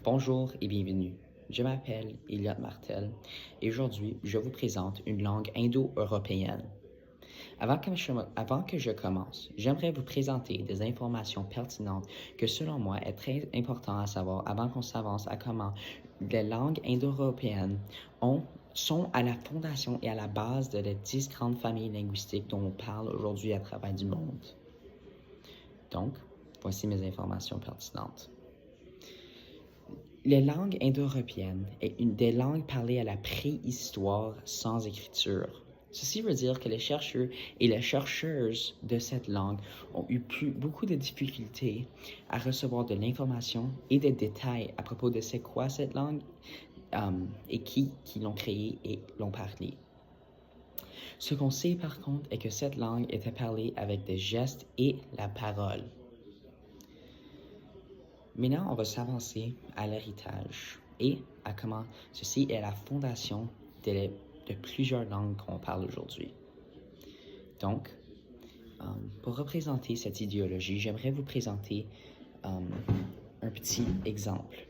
Bonjour et bienvenue. Je m'appelle Elliot Martel et aujourd'hui, je vous présente une langue indo-européenne. Avant que je commence, j'aimerais vous présenter des informations pertinentes que selon moi est très important à savoir avant qu'on s'avance à comment les langues indo-européennes sont à la fondation et à la base de les 10 grandes familles linguistiques dont on parle aujourd'hui à travers du monde. Donc, voici mes informations pertinentes. Les langues indo-européennes est une des langues parlées à la préhistoire sans écriture. Ceci veut dire que les chercheurs et les chercheuses de cette langue ont eu beaucoup de difficultés à recevoir de l'information et des détails à propos de c'est quoi cette langue et qui l'ont créée et l'ont parlée. Ce qu'on sait par contre est que cette langue était parlée avec des gestes et la parole. Maintenant, on va s'avancer à l'héritage et à comment ceci est la fondation de plusieurs langues qu'on parle aujourd'hui. Donc, pour représenter cette idéologie, j'aimerais vous présenter un petit exemple.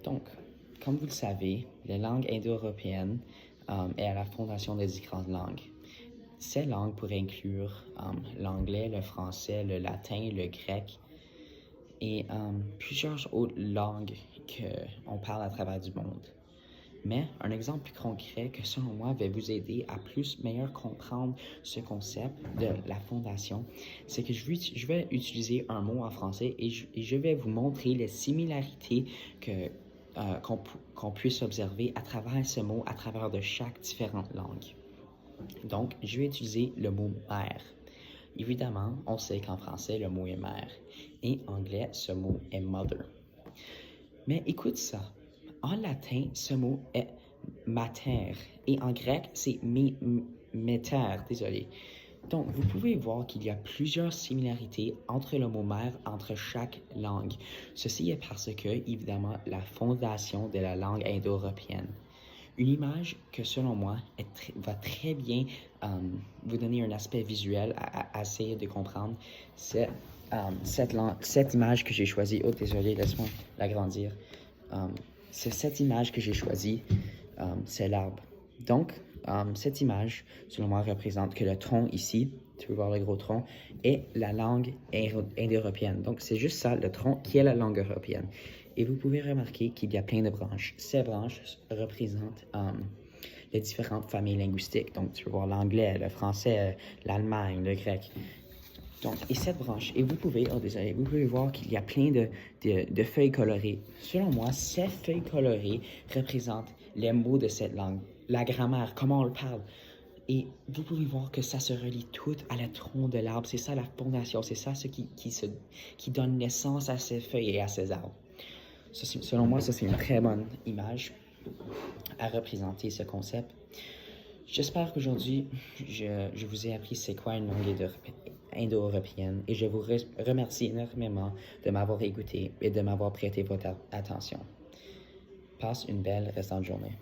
Donc, comme vous le savez, la langue indo-européenne est à la fondation des 10 grandes langues. Ces langues pourraient inclure l'anglais, le français, le latin, le grec, et plusieurs autres langues qu'on parle à travers du monde. Mais un exemple plus concret que selon moi va vous aider à mieux comprendre ce concept de la fondation, c'est que je vais utiliser un mot en français et je vais vous montrer les similarités qu'on puisse observer à travers ce mot, à travers de chaque différente langue. Donc, je vais utiliser le mot mère. Évidemment, on sait qu'en français, le mot est mère et en anglais, ce mot est mother. Mais écoute ça, en latin, ce mot est mater et en grec, c'est meter, désolé. Donc, vous pouvez voir qu'il y a plusieurs similarités entre le mot mère, entre chaque langue. Ceci est parce que, évidemment, la fondation de la langue indo-européenne. Une image que, selon moi, va très bien vous donner un aspect visuel à essayer de comprendre, c'est cette image que j'ai choisie. Oh, désolé, laisse-moi l'agrandir. C'est cette image que j'ai choisie, c'est l'arbre. Donc, cette image, selon moi, représente que le tronc ici, tu peux voir le gros tronc, est la langue indo-européenne. Donc, c'est juste ça, le tronc, qui est la langue européenne. Et vous pouvez remarquer qu'il y a plein de branches. Ces branches représentent les différentes familles linguistiques. Donc, tu peux voir l'anglais, le français, l'allemagne, le grec. Donc, et cette branche, et vous pouvez voir qu'il y a plein de feuilles colorées. Selon moi, ces feuilles colorées représentent les mots de cette langue, la grammaire, comment on le parle. Et vous pouvez voir que ça se relie tout à la tronc de l'arbre. C'est ça la fondation, c'est ça ce qui donne naissance à ces feuilles et à ces arbres. Selon moi, ça c'est une très bonne image à représenter ce concept. J'espère qu'aujourd'hui, je vous ai appris c'est quoi une langue indo-européenne et je vous remercie énormément de m'avoir écouté et de m'avoir prêté votre attention. Passe une belle restante journée.